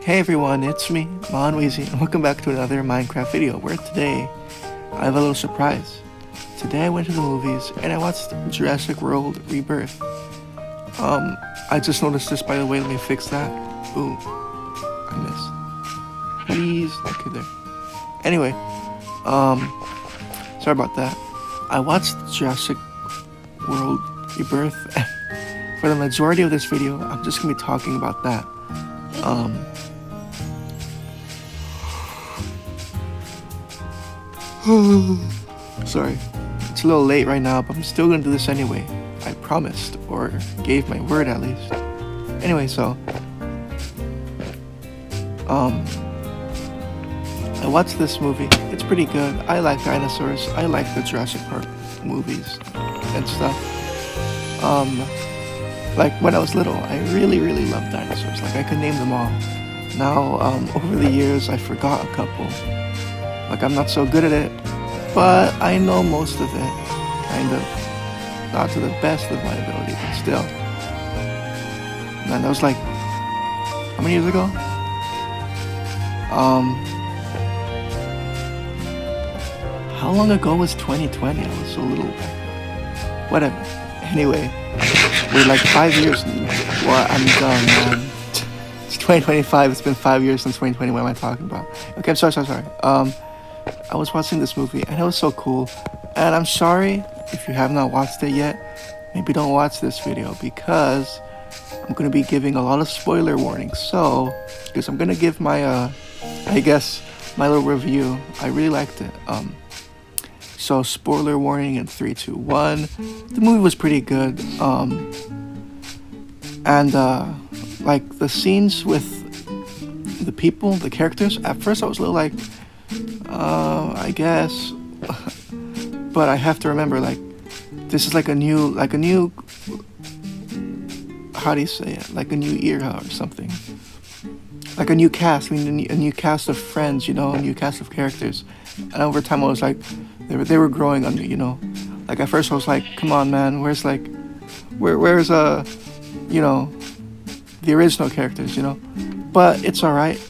Hey everyone, it's me, MonWeeZe, and welcome back to another Minecraft video, where today I have a little surprise. Today I went to the movies and I watched Jurassic World Rebirth. I just noticed this, by the way. Let me fix that. Ooh, I missed. Please, okay, there. Anyway, sorry about that. I watched Jurassic World Rebirth. For the majority of this video, I'm just gonna be talking about that. Sorry, it's a little late right now, but I'm still gonna do this anyway. I promised, or gave my word at least. Anyway, so I watched this movie. It's pretty good. I like dinosaurs. I like the Jurassic Park movies and stuff. Like when I was little, I really loved dinosaurs. Like I could name them all. Now, over the years, I forgot a couple. Like I'm not so good at it, but I know most of it, kind of. Not to the best of my ability, but still. Man, that was like, how many years ago? How long ago was 2020? I was so little back then. Whatever. Anyway, we're like 5 years. Well, I'm done, man. It's 2025. It's been 5 years since 2020. What am I talking about? Okay, I'm sorry. I was watching this movie and it was so cool. And I'm sorry if you have not watched it yet. Maybe don't watch this video because I'm gonna be giving a lot of spoiler warnings. So, because I'm gonna give my I guess my little review. I really liked it. So spoiler warning in 3, 2, 1. The movie was pretty good. And like the scenes with the people, the characters. At first, I was a little like, I guess, but I have to remember, like, this is like a new, how do you say it? Like a new era or something. Like a new cast, a new cast of friends, a new cast of characters. And over time, I was like, they were growing on me, Like at first, I was like, come on, man, where's the original characters, But it's alright.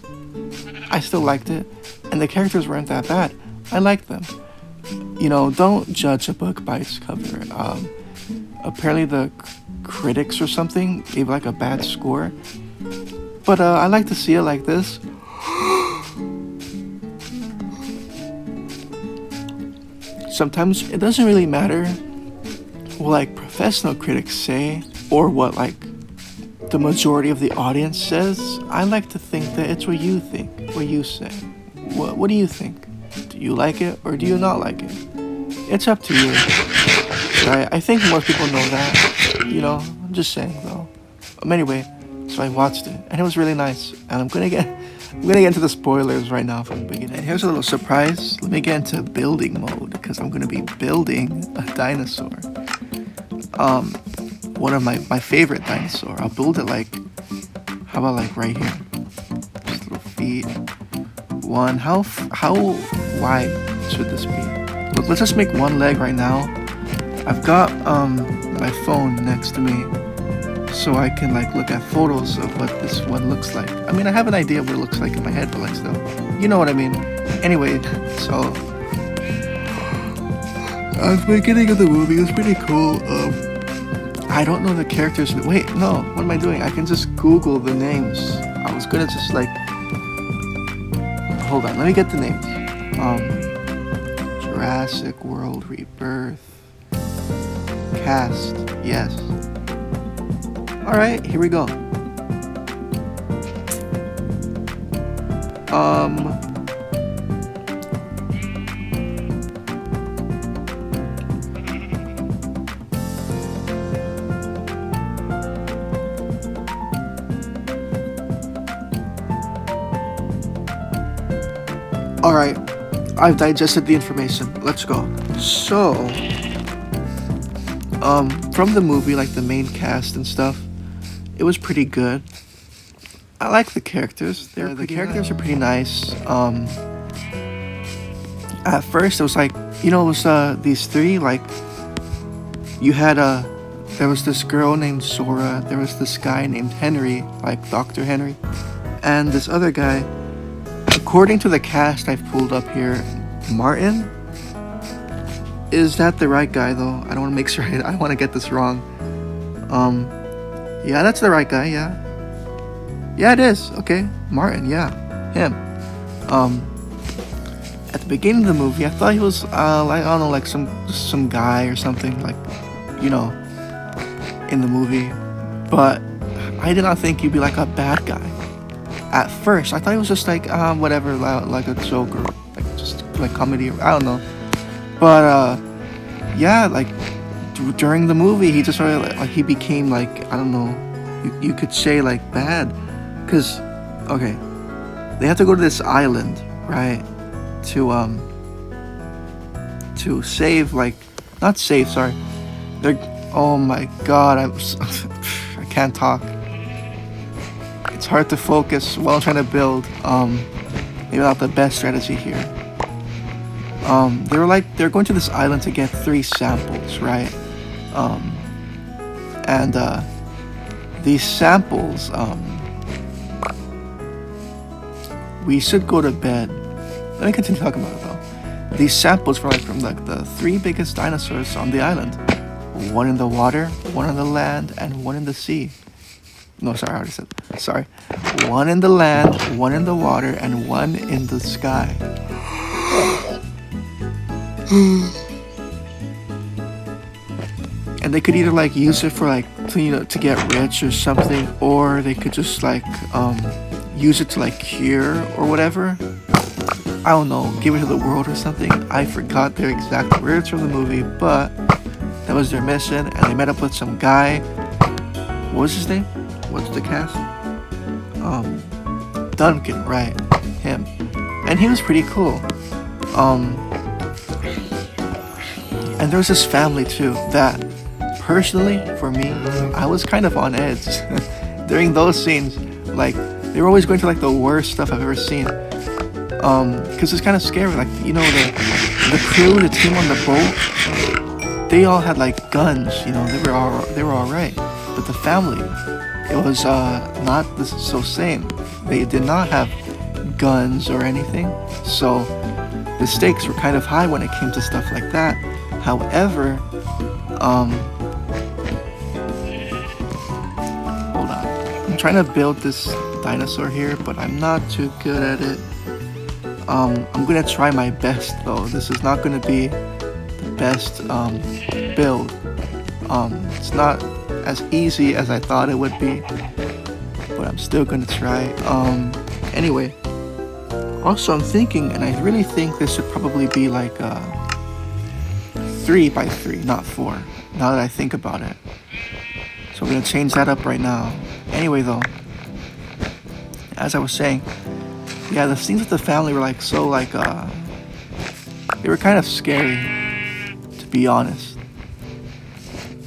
I still liked it. And the characters weren't that bad. I liked them. Don't judge a book by its cover. Apparently the critics or something gave like a bad score. But I like to see it like this. Sometimes it doesn't really matter what like professional critics say or what like the majority of the audience says. I like to think that it's what you think, what you say. What do you think? Do you like it or do you not like it? It's up to you. Right? I think most people know that. I'm just saying though. Anyway, so I watched it and it was really nice. And I'm gonna get into the spoilers right now from the beginning. And here's a little surprise. Let me get into building mode because I'm gonna be building a dinosaur. One of my favorite dinosaur. I'll build it like, how about like right here? Just little feet. One. How wide should this be? Look, let's just make one leg right now. I've got my phone next to me, so I can like look at photos of what this one looks like. I mean, I have an idea of what it looks like in my head, but like still, you know what I mean. Anyway, so at the beginning of the movie, it was pretty cool. I don't know the characters. Wait, no, what am I doing? I can just Google the names. I was gonna just like, hold on, let me get the names. Jurassic World Rebirth. Cast, yes. Alright, here we go. Alright, I've digested the information. Let's go. So, from the movie, like the main cast and stuff, it was pretty good. I like the characters. The characters are pretty nice. At first, it was like, it was these three. Like, you had there was this girl named Sora. There was this guy named Henry, like Dr. Henry. And this other guy, according to the cast I've pulled up here, Martin. Is that the right guy though? I don't want to make sure I don't want to get this wrong. Yeah, that's the right guy. Yeah, yeah, it is. Okay, Martin. Yeah, him. At the beginning of the movie, I thought he was like, I don't know, like some guy or something, like, you know, in the movie. But I did not think he'd be like a bad guy. At first, I thought he was just like whatever, like a joke or like just like comedy. Or, I don't know. But yeah, like during the movie, he just sort of like he became like, I don't know, you could say like bad, cause okay, they have to go to this island, right, to save, like, not save, sorry, they're, oh my god, I can't talk. It's hard to focus while I'm trying to build. Maybe not the best strategy here. They're going to this island to get 3 samples, right? And these samples, we should go to bed. Let me continue talking about it though. These samples were like from like the 3 biggest dinosaurs on the island. 1 in the water, 1 on the land, and 1 in the sea. No, sorry, I already said. Sorry. 1 in the land, 1 in the water, and 1 in the sky. And they could either like use it for like to, you know, to get rich or something, or they could just like use it to like cure or whatever. I don't know, give it to the world or something. I forgot their exact words from the movie, but that was their mission. And they met up with some guy. What was his name? What's the cast? Duncan, right? Him. And he was pretty cool. And there was this family too that, personally, for me, I was kind of on edge during those scenes. Like, they were always going through like the worst stuff I've ever seen. Because it's kind of scary. Like, you know, the crew, the team on the boat, they all had like guns. You know, they were all right. But the family, it was not so same. They did not have guns or anything. So the stakes were kind of high when it came to stuff like that. However, hold on. I'm trying to build this dinosaur here, but I'm not too good at it. I'm gonna try my best though. This is not gonna be the best build. It's not as easy as I thought it would be, but I'm still gonna try. Anyway, also I'm thinking, and I really think this should probably be like 3 by 3, not 4, now that I think about it. So I'm gonna change that up right now. Anyway though, as I was saying, yeah, the scenes with the family were like so like they were kind of scary, to be honest.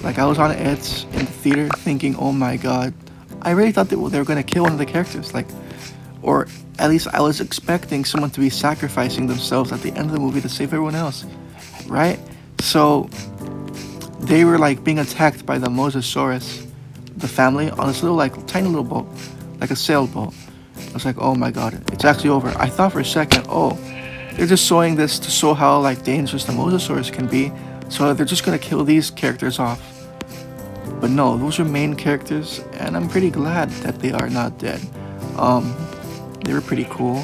Like, I was on edge in the theater thinking, oh my god, I really thought they were gonna kill one of the characters, like, or at least I was expecting someone to be sacrificing themselves at the end of the movie to save everyone else, right? So they were like being attacked by the Mosasaurus, the family, on this little like tiny little boat, like a sailboat. I was like, oh my god, it's actually over. I thought for a second, oh, they're just showing this to show how like dangerous the Mosasaurus can be, so they're just gonna kill these characters off. But no, those are main characters, and I'm pretty glad that they are not dead. They were pretty cool.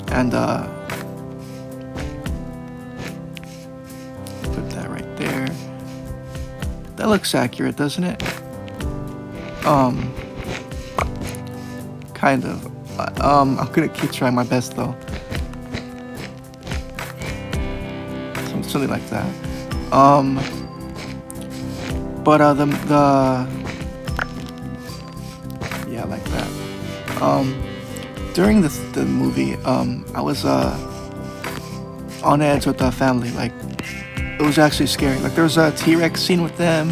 And put that right there. That looks accurate, doesn't it? Kind of. I'm gonna keep trying my best though. Something like that. But yeah, like that. During the movie, I was on edge with the family. Like, it was actually scary. Like, there was a T-Rex scene with them.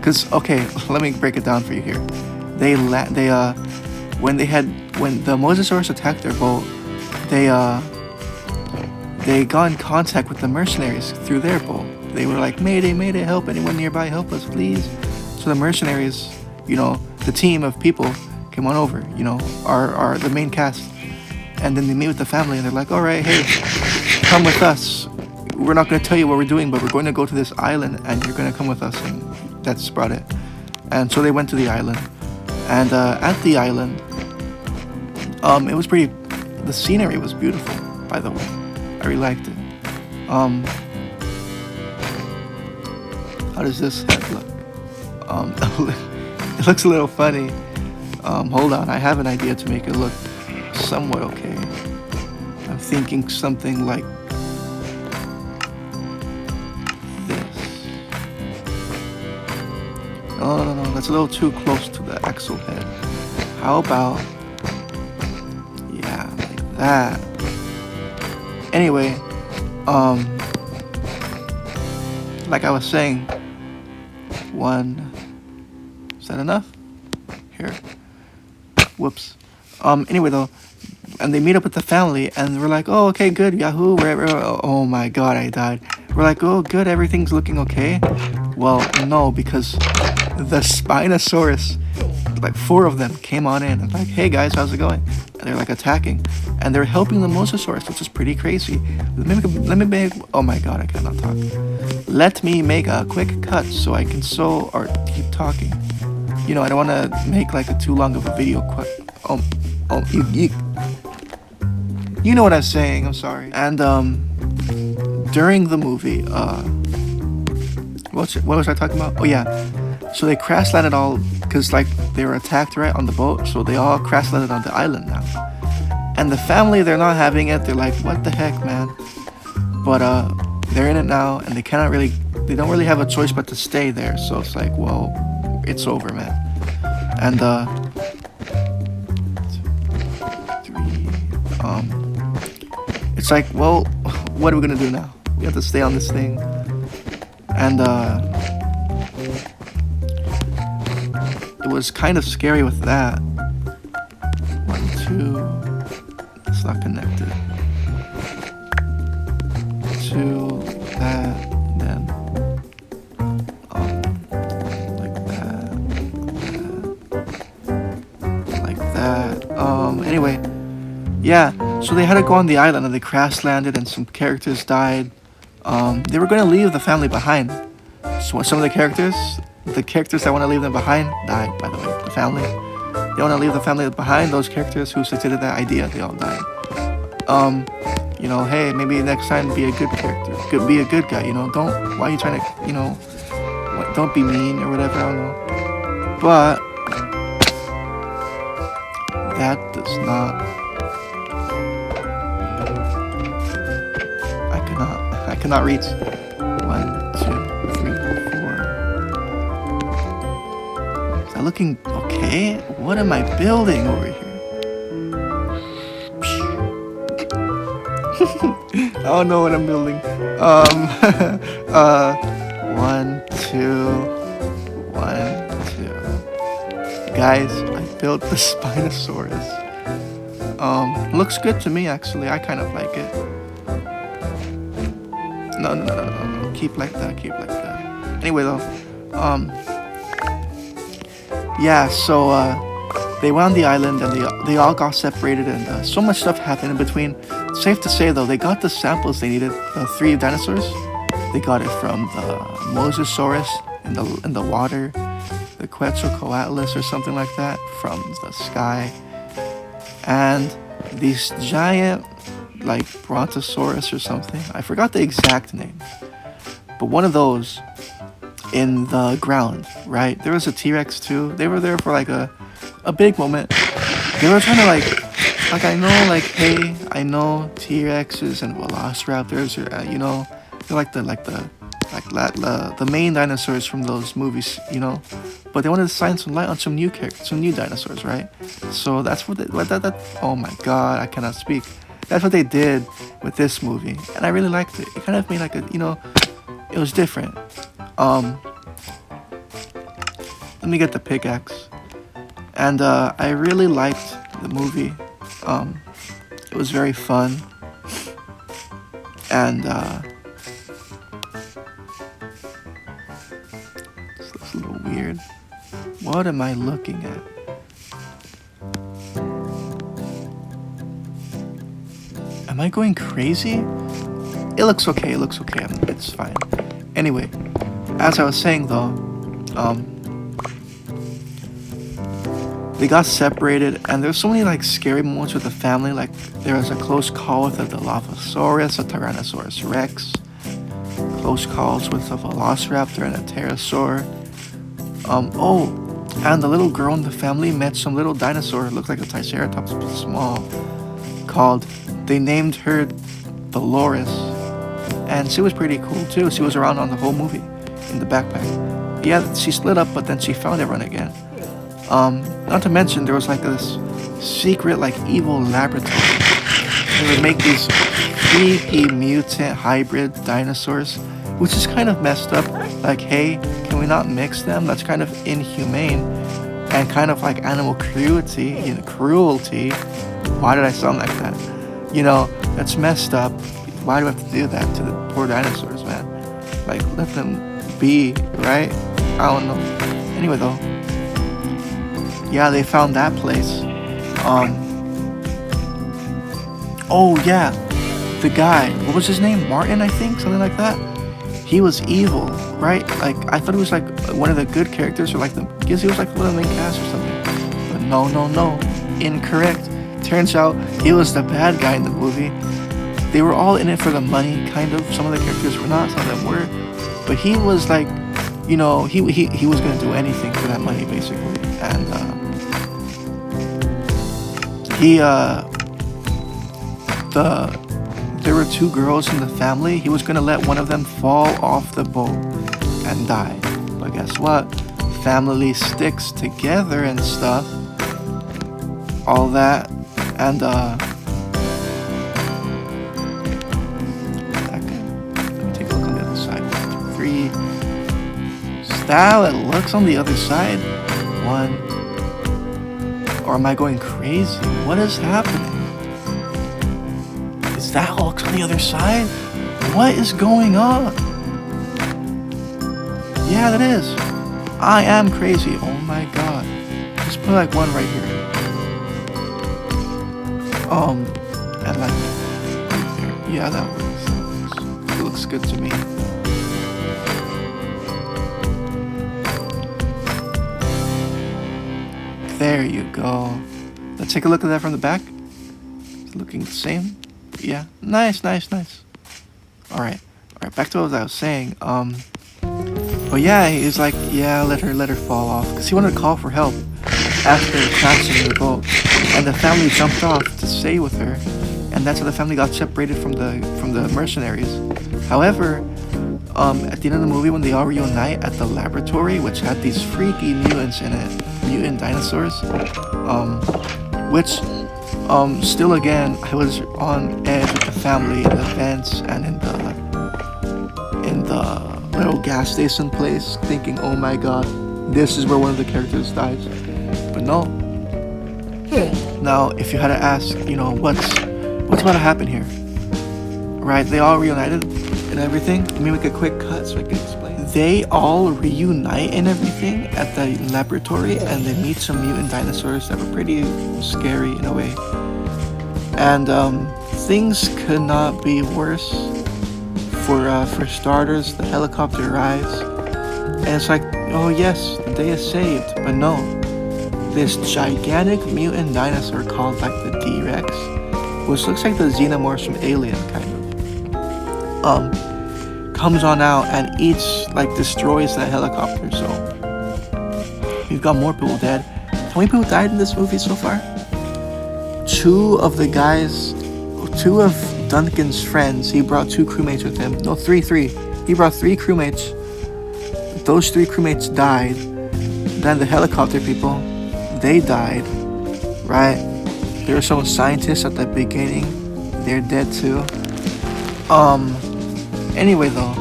Cause okay, let me break it down for you here. When the Mosasaurus attacked their boat, they got in contact with the mercenaries through their boat. They were like, Mayday, Mayday, help, anyone nearby, help us, please. So the mercenaries, you know, the team of people, came on over, you know, our the main cast. And then they meet with the family and they're like, all right, hey, come with us. We're not going to tell you what we're doing, but we're going to go to this island and you're going to come with us. And that's about it. And so they went to the island. And at the island, it was pretty, the scenery was beautiful, by the way. I really liked it. How does this head look? It looks a little funny. Hold on, I have an idea to make it look somewhat okay. I'm thinking something like this. No, that's a little too close to the axle head. How about, yeah, like that. Anyway, like I was saying, is that enough? Here. Whoops. Anyway though, and they meet up with the family and we're like, oh, okay, good, Yahoo, wherever. Oh my god, I died. We're like, oh, good, everything's looking okay. Well, no, because the Spinosaurus, like 4 of them came on in and like, hey guys, how's it going? And they're like attacking and they're helping the Mosasaurus, which is pretty crazy. Let me make, oh my god, I cannot talk. Let me make a quick cut so I can sew or keep talking. You know, I don't want to make like a too long of a video. You know what I'm saying. I'm sorry. And during the movie, what was I talking about? Oh yeah. So they crash landed all because like they were attacked right on the boat. So they all crash landed on the island now. And the family, they're not having it. They're like, what the heck, man? But they're in it now, and they don't really have a choice but to stay there. So it's like, well, it's over, man. And 3, it's like, well, what are we gonna do now? We have to stay on this thing. And it was kind of scary with that. 1, 2, it's not connected. 2, that, then like that. Anyway, yeah. So they had to go on the island and they crash landed and some characters died. They were going to leave the family behind. So some of the characters that want to leave them behind died, by the way. The family. They want to leave the family behind. Those characters who succeeded that idea, they all died. You know, hey, maybe next time be a good character. Be a good guy, you know. Why are you trying to, you know, don't be mean or whatever, I don't know. But that does not, I cannot reach. 1, 2, 3, 4. Is that looking okay? What am I building over here? I don't know what I'm building. 1, 2, 1, 2. Guys, I built the Spinosaurus. Looks good to me actually. I kind of like it. No. Keep like that. Anyway though, yeah. So they went on the island and they all got separated and so much stuff happened in between. Safe to say though, they got the samples they needed. The 3 dinosaurs, they got it from the Mosasaurus in the water, the Quetzalcoatlus or something like that from the sky, and these giant like Brontosaurus or something. I forgot the exact name, but one of those in the ground. Right, there was a T-Rex too. They were there for like a big moment. They were trying to like I know, like, hey, I know T-Rexes and Velociraptors are, you know, they're like the main dinosaurs from those movies, you know. But they wanted to shine some light on some new dinosaurs, right? So that's what oh my god, I cannot speak. That's what they did with this movie, and I really liked it. It kind of made like a, you know, it was different. Let me get the pickaxe. And I really liked the movie. It was very fun. And this looks a little weird. What am I looking at? Am I going crazy? It looks okay. It looks okay. It's fine. Anyway, as I was saying though, they got separated, and there's so many like scary moments with the family. Like there was a close call with a Dilophosaurus, a Tyrannosaurus Rex, close calls with a Velociraptor and a Pterosaur. Oh, and the little girl in the family met some little dinosaur, looked like a Triceratops but small, they named her Dolores, and she was pretty cool too. She was around on the whole movie in the backpack. Yeah, she split up, but then she found everyone again. Not to mention there was like this secret like evil laboratory. They would make these creepy mutant hybrid dinosaurs, which is kind of messed up. Like, hey, can we not mix them? That's kind of inhumane and kind of like animal cruelty. Cruelty. Why did I sound like that? That's messed up. Why do I have to do that to the poor dinosaurs, man? Like, let them be, right? I don't know. Anyway, though. Yeah, they found that place. Oh, yeah. The guy. What was his name? Martin, I think? Something like that. He was evil, right? Like, I thought he was like one of the good characters, or like I guess he was like one of the main cast or something. But no. Incorrect. Turns out he was the bad guy in the movie. They were all in it for the money, kind of. Some of the characters were not, some of them were. But he was like, he was gonna do anything for that money, basically. And there were two girls in the family. He was gonna let one of them fall off the boat and die. But guess what? Family sticks together and stuff. All that. And let me take a look on the other side. 1, 2, 3. Style, it looks on the other side. 1. Or am I going crazy? What is happening? Is that Hulk on the other side? What is going on? Yeah, that is. I am crazy. Oh my god. Just put like 1 right here. And like right there. Yeah, that works. It looks good to me. There you go. Let's take a look at that from the back. It's looking the same. Yeah, nice. Alright, back to what I was saying. But yeah, he's like, yeah, let her fall off, because he wanted to call for help after crashing the boat, and the family jumped off to stay with her, and that's how the family got separated from the mercenaries. However, at the end of the movie, when they all reunite at the laboratory, which had these freaky mutants in it, mutant dinosaurs, which still again, I was on edge with the family in the vents and in the little gas station place, thinking, oh my god, this is where one of the characters dies. But no. Now, if you had to ask, what's about to happen here? Right, they all reunited and everything. Let me make a quick cut so I can explain. They all reunite and everything at the laboratory, and they meet some mutant dinosaurs that were pretty scary in a way. And things could not be worse. For starters, the helicopter arrives, and it's like, oh yes, the day is saved. But no, this gigantic mutant dinosaur called like the D-Rex, which looks like the xenomorphs from Alien, kind of, comes on out and destroys that helicopter. So we've got more people dead. How many people died in this movie so far? Two of Duncan's friends, he brought 2 crewmates with him. No, 3. He brought 3 crewmates. Those 3 crewmates died. Then the helicopter people, they died. Right? There were some scientists at the beginning. They're dead too. Anyway though.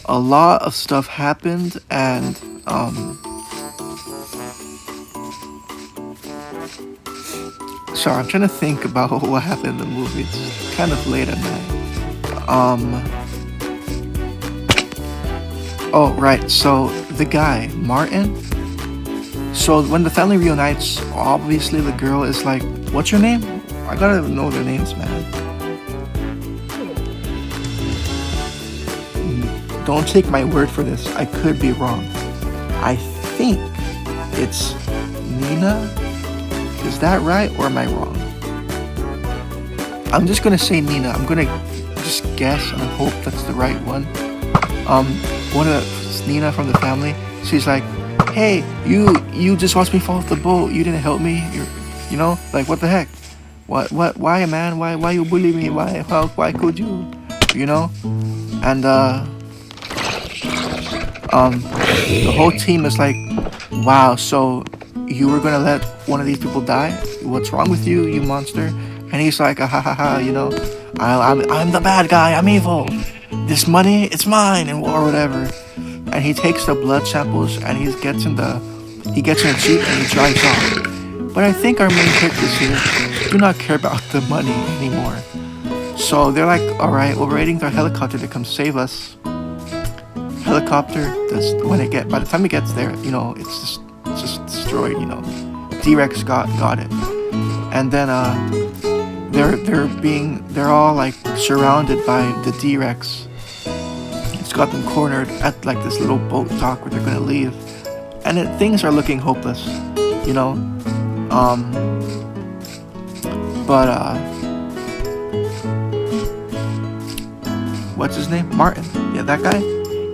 A lot of stuff happened, and sorry, I'm trying to think about what happened in the movie. It's kind of late at night. Oh, right. So the guy, Martin, So when the family reunites, obviously the girl is like, "What's your name?" I gotta know their names, man. Don't take my word for this. I could be wrong. I think it's Nina. Is that right, or am I wrong? I'm just gonna say Nina. I'm gonna just guess and hope that's the right one. One of Nina from the family. She's like, "Hey, you just watched me fall off the boat. You didn't help me. You know, like what the heck? What? Why, man? Why you bully me? Why could you? You know?" And the whole team is like, "Wow, so you were gonna let one of these people die? What's wrong with you, you monster?" And he's like, "Ha ha ha, you know, I'm the bad guy. I'm evil. This money, it's mine," and or whatever. And he takes the blood samples and he gets in the jeep and he drives off. But I think our main characters here do not care about the money anymore. So they're like, "All right, we're waiting for a helicopter to come save us." Helicopter does by the time it gets there, you know, it's just destroyed, you know. D-Rex got it. And then they're all like surrounded by the D-Rex. It's got them cornered at like this little boat dock where they're gonna leave. And things are looking hopeless, you know. What's his name? Martin. Yeah, that guy.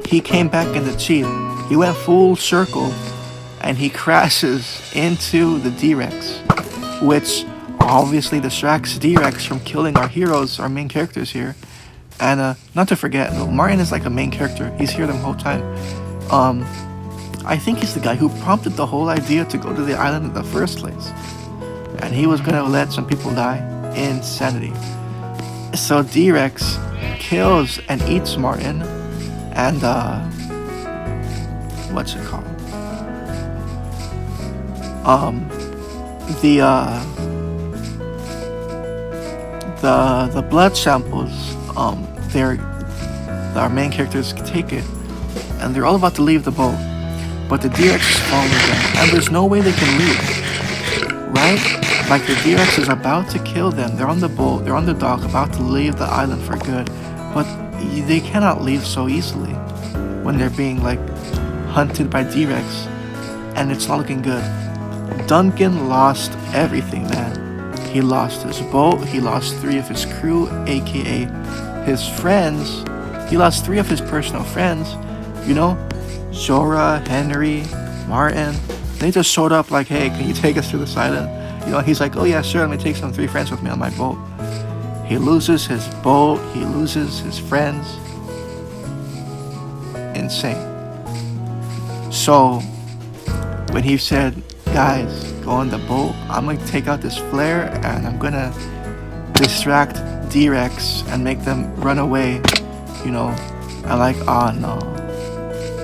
He came back in the Jeep. He went full circle and he crashes into the D-Rex, which obviously distracts D-Rex from killing our heroes, our main characters here. And not to forget, Martin is like a main character. He's here the whole time. I think he's the guy who prompted the whole idea to go to the island in the first place. And he was gonna let some people die. Insanity. So D-Rex kills and eats Martin. And what's it called? The blood samples. Our main characters take it, and they're all about to leave the boat, but the D-Rex is following them, and there's no way they can leave, right? Like the D-Rex is about to kill them. They're on the boat. They're on the dock, about to leave the island for good, but they cannot leave so easily when they're being like hunted by D-Rex, and it's not looking good. Duncan lost everything, man. He lost his boat, he lost 3 of his crew, aka his friends. He lost 3 of his personal friends, you know, Zora, Henry, Martin. They just showed up like, "Hey, can you take us to this island?" You know, he's like, "Oh yeah, sure, let me take some 3 friends with me on my boat." He loses his boat, he loses his friends. Insane. So when he said, "Guys, go on the boat, I'm gonna take out this flare and I'm gonna distract D-Rex and make them run away," you know, I'm like, "Oh no,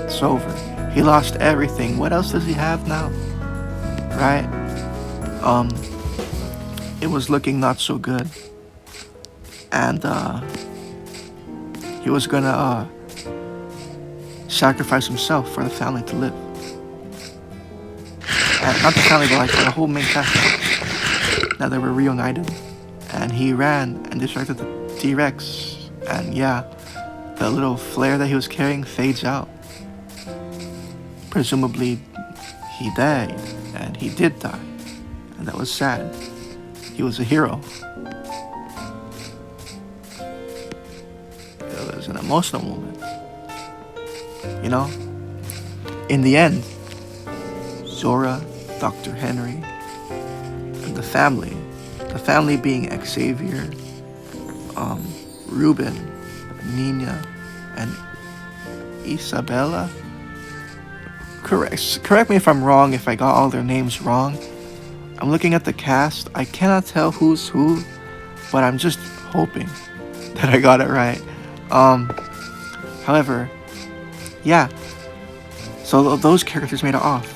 it's over. He lost everything. What else does he have now?" Right? It was looking not so good. And he was gonna sacrifice himself for the family to live. And not the family, but like the whole main cast. Now they were reunited. And he ran and distracted the T-Rex. And yeah, the little flare that he was carrying fades out. Presumably, he died. And he did die. And that was sad. He was a hero. It was an emotional moment. You know? In the end, Zora, Dr. Henry, and the family being Xavier, Ruben, Nina, and Isabella. Correct me if I'm wrong, if I got all their names wrong. I'm looking at the cast. I cannot tell who's who, but I'm just hoping that I got it right. However, yeah. So those characters made it off.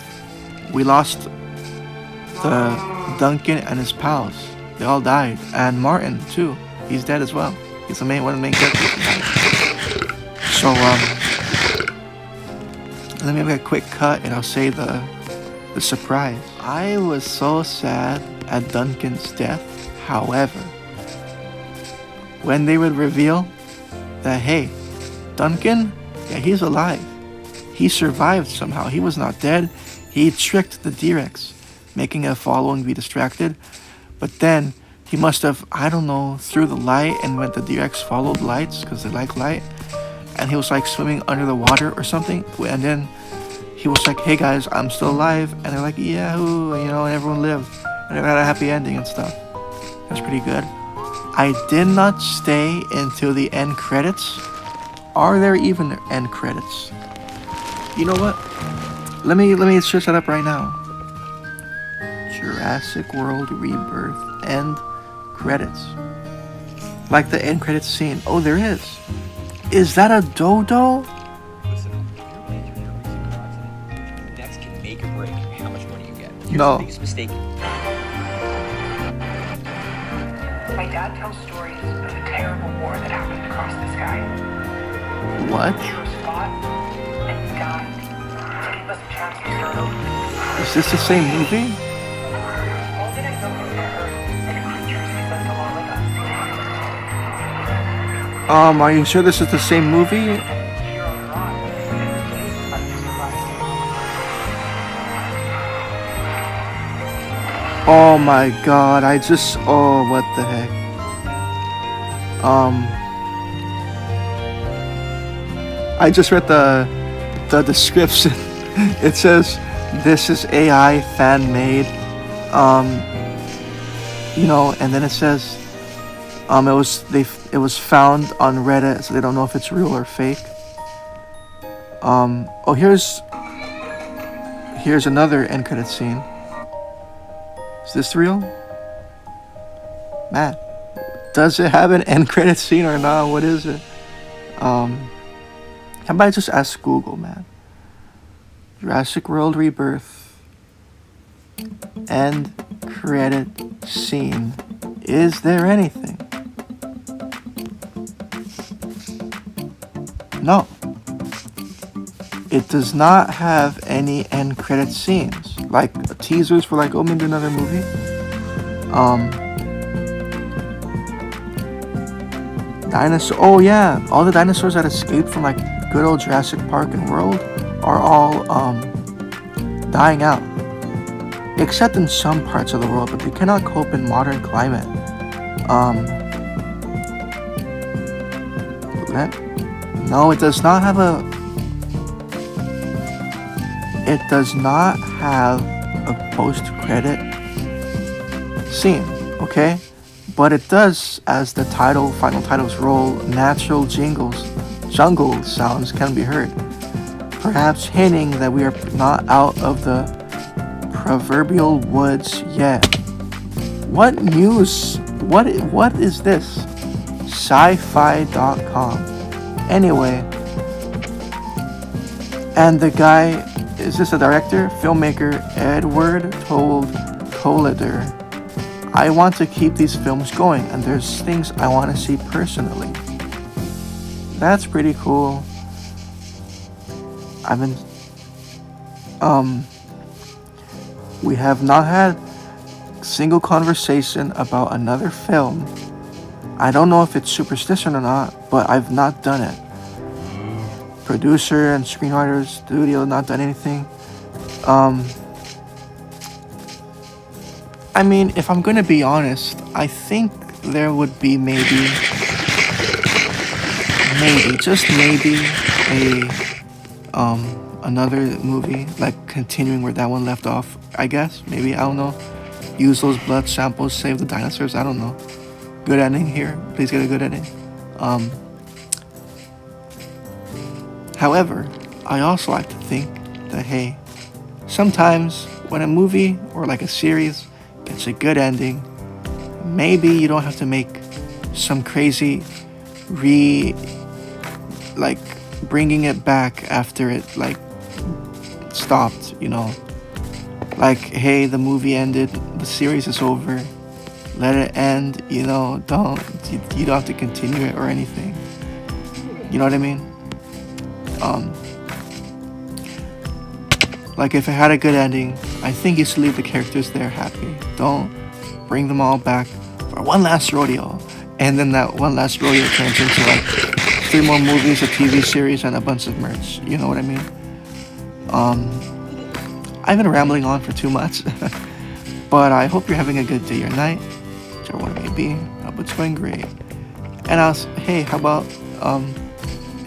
We lost the Duncan and his pals. They all died, and Martin too. He's dead as well. He's one of the main characters. So let me make a quick cut, and I'll say the the surprise. I was so sad at Duncan's death. However, when they would reveal that, hey, Duncan, yeah, he's alive. He survived somehow. He was not dead. He tricked the D-Rex, making a following be distracted. But then he must have, I don't know, threw the light, and when the D-Rex followed lights, because they like light, and he was like swimming under the water or something, and then he was like, hey guys, I'm still alive, and they're like, yahoo, and everyone lived, and they had a happy ending and stuff. That's pretty good. I did not stay until the end credits. Are there even end credits? You know what? Let me search that up right now. Jurassic World Rebirth end credits. Like the end credits scene. Oh, there is. Is that a dodo? Listen, if you're playing through your racing car accident, that can make or break how much money you get. Here's No. the biggest mistake. My dad tells stories of the terrible war that happened across the sky. What? Heroes fought and died to give us a chance to start over. Is this the same movie? All that I know from the Earth and the creatures we lived along with us. Are you sure this is the same movie? Here on Rock, and the place I survived. Oh my god, oh, what the heck. I just read the description. It says, this is AI fan made. And then it says, it was found on Reddit, so they don't know if it's real or fake. Here's another end credit scene. Is this real? Man, does it have an end credit scene or not? What is it? How about I just ask Google, man? Jurassic World Rebirth end credit scene. Is there anything? No. It does not have any end credit scenes. Like teasers for like, oh, maybe another movie. Dinosaur. Oh yeah, all the dinosaurs that escaped from like good old Jurassic Park and World are all dying out. Except in some parts of the world, but they cannot cope in modern climate. No, it does not have a. It does not have a post-credit scene, okay? But it does, as the final titles roll, natural jungle sounds can be heard, perhaps hinting that we are not out of the proverbial woods yet. What news? What is this? Sci-fi.com. Anyway, and the guy, is this a director? Filmmaker Edward Collider. I want to keep these films going, and there's things I want to see personally. That's pretty cool. We have not had a single conversation about another film. I don't know if it's superstition or not, but I've not done it. Producer and screenwriter studio not done anything. I mean, if I'm gonna be honest, I think there would be maybe, just maybe another movie, like continuing where that one left off, I guess. Maybe, I don't know. Use those blood samples, save the dinosaurs, I don't know. Good ending here. Please get a good ending. However, I also like to think that, hey, sometimes when a movie or like a series gets a good ending, maybe you don't have to make some crazy bringing it back after it like stopped, like, hey, the movie ended, the series is over, let it end, you don't have to continue it or anything, you know what I mean? Like, if it had a good ending, I think you should leave the characters there happy. Don't bring them all back for one last rodeo. And then that one last rodeo turns into like 3 more movies, a TV series, and a bunch of merch. You know what I mean? I've been rambling on for too much. But I hope you're having a good day or night, whichever one it may be. I hope it's going great. And hey, how about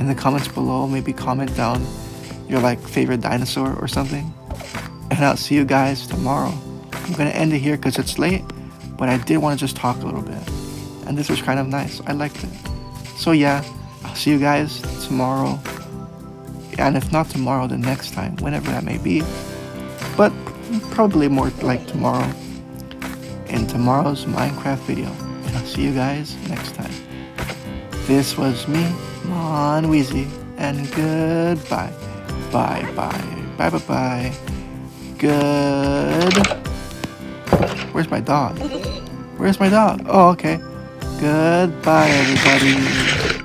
in the comments below, maybe comment down your like favorite dinosaur or something. And I'll see you guys tomorrow. I'm gonna end it here because it's late, but I did want to just talk a little bit, and this was kind of nice. I liked it. So yeah, I'll see you guys tomorrow, and if not tomorrow, then next time, whenever that may be. But probably more like tomorrow in tomorrow's Minecraft video. And I'll see you guys next time. This was me, MonWeeZe, and goodbye. Bye bye. Bye bye bye. Good. Where's my dog? Where's my dog? Oh, okay. Goodbye, everybody.